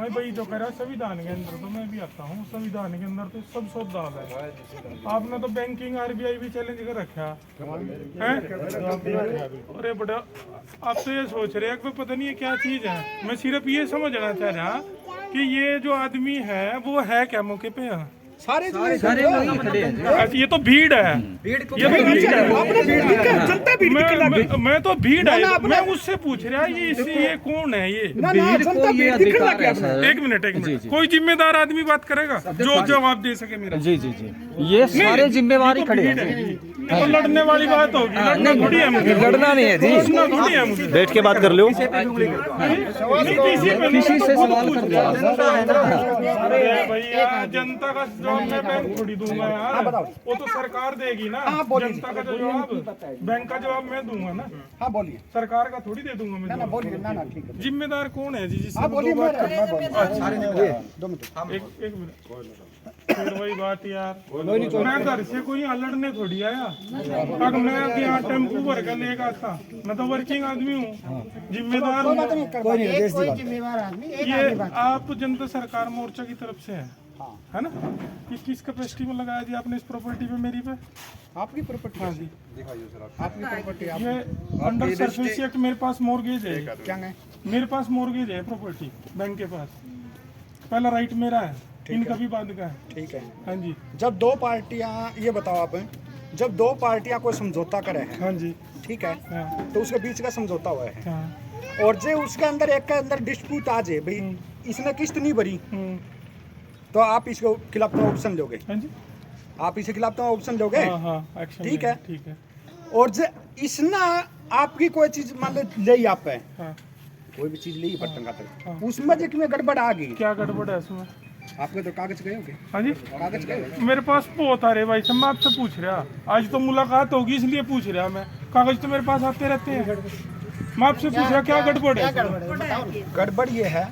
मैं वही तो कह रहा संविधान के अंदर तो मैं भी आता हूँ, संविधान के अंदर तो सब दाल है। आपने तो बैंकिंग आरबीआई भी चैलेंज कर रखा है। अरे बड़ा आप तो ये सोच रहे हैं कि पता नहीं ये क्या चीज है। मैं सिर्फ ये समझना चाह रहा कि ये जो आदमी है वो है क्या मौके पे है? सारे लोग खड़े हैं। ये तो भीड़ है, भीड़ को ये तो भीड़ है। आपने भीड़ दिखा, जनता भीड़ दिखने लगी। मैं तो भीड़ है, मैं उससे पूछ रहा ये कौन है ये? जनता भीड़ दिखने लगी। एक मिनट कोई जिम्मेदार आदमी बात करेगा जो जवाब दे सके मेरा। जी जी जी, ये सारे जिम्मेवारी खड़े हैं। तो लड़ने वाली बात होगी, लड़ना थोड़ी है मुझे। लड़ना नहीं है जी, लड़ना थोड़ी है मुझे। बैठ के बात कर लो। किसी से सवाल कर लो। अरे भैया जनता का जवाब मैं बैंक थोड़ी दूंगा यार, वो तो सरकार देगी ना। जनता का जवाब बैंक का जवाब मैं दूंगा ना। हाँ बोलिए, सरकार का थोड़ी दे दूंगा मैं। बोलिए ना ठीक है। जिम्मेदार कौन है जी? जिससे बोलिए, दो बात एक मिनट। फिर वही बात यार, मैं घर से कोई यहाँ लड़ने थोड़ी आया। अगर मैं यहाँ टेम्पू भर कर लेकर आता, मैं तो वर्किंग आदमी हूँ, जिम्मेदार हूँ। ये आप जनता सरकार मोर्चा की तरफ से है ना? कि किस कैपेसिटी में लगाया जी आपने इस प्रॉपर्टी पे, मेरी पे? आपकी प्रॉपर्टी। हाँ जी, आपकी प्रॉपर्टी। ये अंडर सरफेस एक्ट मेरे पास मोर्गेज है। क्या है? मेरे पास मोर्गेज है प्रॉपर्टी बैंक के पास। पहला राइट मेरा है, इनका भी बाद का है। ठीक है। हाँ जी। जब दो पार्टियां, ये बताओ आप, जब दो पार्टियां कोई समझौता करे हैं, हाँ जी, ठीक है, हाँ, तो उसके बीच का समझौता हुआ है, हाँ, और जो उसके अंदर एक के अंदर डिस्प्यूट आ जाए, भाई इसने किस्त नहीं भरी, तो आप इसके खिलाफ तो ऑप्शन लोगे। हाँ जी, आप इसके खिलाफ तो ऑप्शन लोगे। हाँ, हाँ, एक्शन ठीक है। ठीक है। और जो इसने आपकी कोई चीज मान लो ले आप है, हाँ, कोई भी चीज ली बर्तन हाँ। खातर, उसमें जो कि गड़बड़ आ गई, क्या गड़बड़ है इसमें? आपके तो कागज गए होंगे। हाँ जी, कागज गए। मेरे पास बहुत आ रहे भाई साहब, मैं आपसे पूछ रहा, आज तो मुलाकात होगी इसलिए पूछ रहा मैं। कागज तो मेरे पास आते रहते हैं, मैं आपसे पूछ रहा क्या गड़बड़ है? गड़बड़ ये है,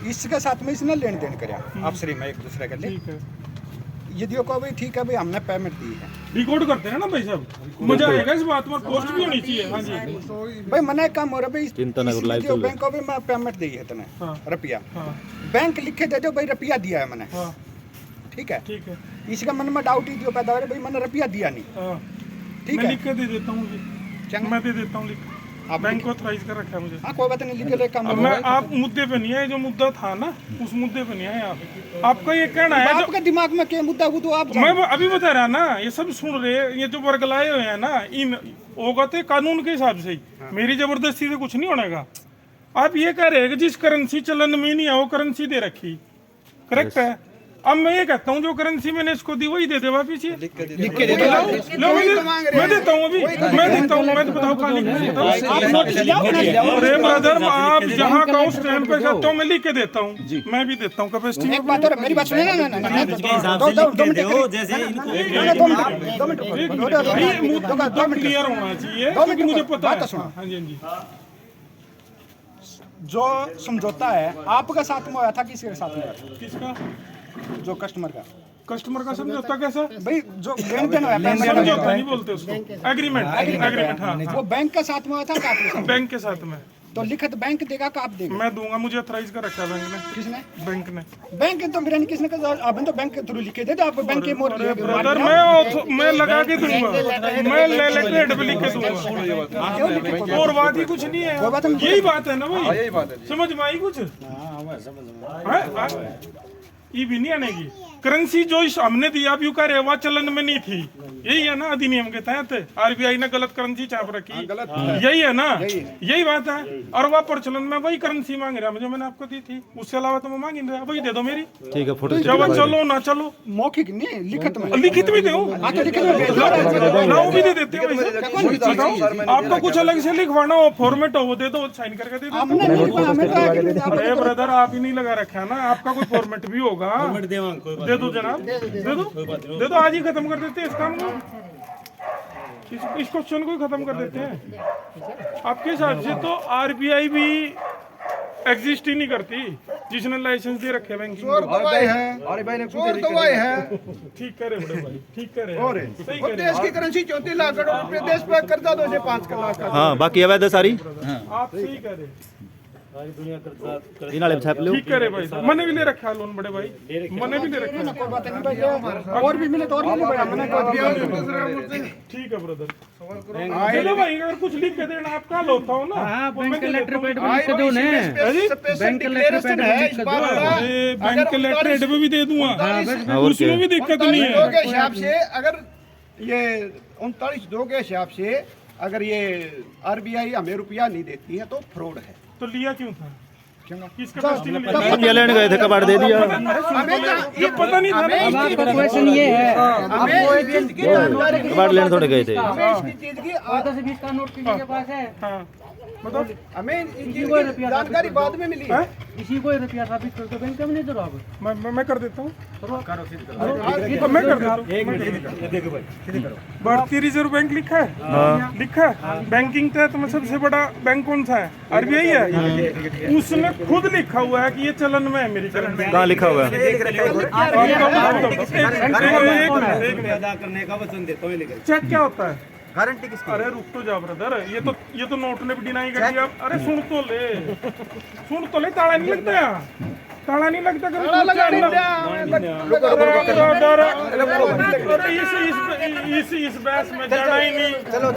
इसके साथ में इसने लेन देन कराया आपसे में एक दूसरे के लिए। ठीक है, यदि को भी ठीक है भाई, हमने पेमेंट दी है, रिकॉर्ड करते हैं ना भाई साहब, मजा आएगा इस बात में, पोस्ट भी होनी चाहिए। हाँ जी, भाई मना काम हो रहा भाई, चिंता न करो, लाइव चल रहा है। बैंक को भी मैं पेमेंट दी है तने हाँ, रुपया, हाँ, बैंक लिखे दे दो भाई रुपया दिया है मैंने, हाँ, ठीक है। ठीक है, इसका मन में डाउट ही जो पैदा हो रहा है भाई मैंने रुपया दिया नहीं, हाँ, ठीक मैं है। लिख के दे देता हूँ जी, क्या? मैं दे देता हूँ लिख, आप बैंक को ऑथराइज कर रखा है मुझे। हाँ कोई बात नहीं, लिख ले काम। अब मैं आप मुद्दे पे नहीं है, जो मुद्दा था ना उस मुद्दे पे नहीं है आप। आपका ये कहना है जो आपके दिमाग में क्या मुद्दा वो तो आप मैं अभी बता रहा ना, ये सब सुन रहे, ये जो वर्गलाए हुए हैं ना, इन होगा तो कानून के हिसाब से ही, मेरी जबरदस्ती से कुछ नहीं होने का। आप ये कह रहे हैं कि जिस करेंसी चलन में नहीं है वो करेंसी दे रखी, करेक्ट है? अब मैं ये कहता हूँ जो करेंसी मैंने इसको दी वही दे दे वापिस। ये लिख के दे लो, मैं देता हूँ अभी, मैं देता हूँ, मैं तो बताऊँ खाली देता हूँ। अरे ब्रदर, आप जहाँ का उस टाइम पे कहते हो मैं लिख के देता हूँ, मैं भी देता हूँ कैपेसिटी। एक बात और मेरी बात सुने ना, क्लियर होना चाहिए क्योंकि मुझे पता है। हाँ जी, हाँ जी। जो समझौता है आपका साथ में हुआ था, किसके साथ में हुआ था? किसका? जो कस्टमर का। कस्टमर का समझौता कैसा? भाई जो लेन देन हुआ, समझौता नहीं बोलते उसको, एग्रीमेंट, एग्रीमेंट। हाँ, वो बैंक के साथ में हुआ था का आपके साथ? बैंक के साथ में। तो लिखत बैंक देगा का आप देगा? मैं दूंगा, मुझे ऑथराइज कर रखा है बैंक ने। किसने? बैंक ने। बैंक तो मेरा नहीं, किसने कहा? अभी तो बैंक के थ्रू लिखे दे दो आप, बैंक के मोर ब्रदर मैं लगा के दूंगा, मैं लेटर पे लिख के दूंगा, और बात ही कुछ नहीं है। यही बात है ना भाई, समझ में आई कुछ? ये भी नहीं आने की करेंसी जो हमने दिया, आप यू कह रहे, वह चलन में नहीं थी, यही है ना? अधिनियम के तहत आरबीआई ने गलत करेंसी छाप रखी, यही है ना? यही बात है। और वह प्रचलन में वही करेंसी मांग रहा मुझे, मैंने आपको दी थी, उससे अलावा तो मैं मांग नहीं रहा, वही दे दो मेरी। ठीक है, फोटो जब चलो ना चलो, मौखिक नहीं लिखत में, लिखित भी दो, नाम भी दे देते हैं वैसे। आपको कुछ अलग से लिखवाना हो, फॉर्मेट हो, वो दे दो, साइन करके दे दो। अरे ब्रदर, आप ही नहीं लगा रखा ना, आपका कोई फॉर्मेट भी होगा, दे दो जनाब, दे दो, आज ही खत्म कर देते हैं इस काम को, इस क्वेश्चन को ही खत्म कर देते हैं। आपके हिसाब से तो आरबीआई भी एग्जिस्ट ही नहीं करती, जिसने लाइसेंस दे रखे बैंकिंग। ठीक कह रहे बड़े भाई, ठीक कह रहे, सही कह रहे। देश की करेंसी 34 लाख करोड़ रुपए, देश पे कर्जा 2 से 5 लाख। हाँ, बाकी अवैध है सारी। आप सही कह रहे। नाले छाप लो। ठीक करे भाई साहब, मैंने भी ले रखा है लोन बड़े भाई, मैंने भी ले रखा है। कोई बात नहीं भाई, और भी मिले तो और भी भैया, मैंने कोई दिया नहीं। ठीक है ब्रदर, चलो भाई अगर कुछ लिख के देना आप कल होता हो ना। बैंक का लेटर पैड भी लिख के दो ने, बैंक का लेटर पैड भी लिख के दो। बैंक के लेटर हेड पे भी दे दूंगा, उसमें भी दिक्कत नहीं है। के हिसाब से अगर ये 39(2) के हिसाब से अगर ये आरबीआई हमें रुपया नहीं देती है तो फ्रॉड है। तो लिया क्यों था? किसके पास थी? ये लेने गए थे, कबाड़ दे दिया। ये पता नहीं था ना। अब आपका क्वेश्चन ये है, कबाड़ लेने थोड़े गए थे। हमें इसकी चीज की 10-20 का नोट किसी के पास है, हाँ बताओ। हमें इन चीज की जानकारी बाद में मिली है। इसी को ही रुपया साबित कर दो, बैंक में नहीं दो आप। मैं कर देता हूँ, मैं कर देता हूँ। भारतीय रिजर्व बैंक लिखा है, लिखा है। बैंकिंग तहत में सबसे बड़ा बैंक कौन सा है? आरबीआई है। उसने खुद लिखा हुआ है कि ये चलन में है मेरी चलन में। कहाँ लिखा हुआ है? चेक क्या होता है? गारंटी किसकी? अरे रुक तो जा ब्रदर, ये तो नोट ने भी डिनाई कर दिया। अरे सुन तो ले, ताला नहीं लगता यहाँ, ताला नहीं लगता कभी। इस बहस में जाना ही नहीं। चलो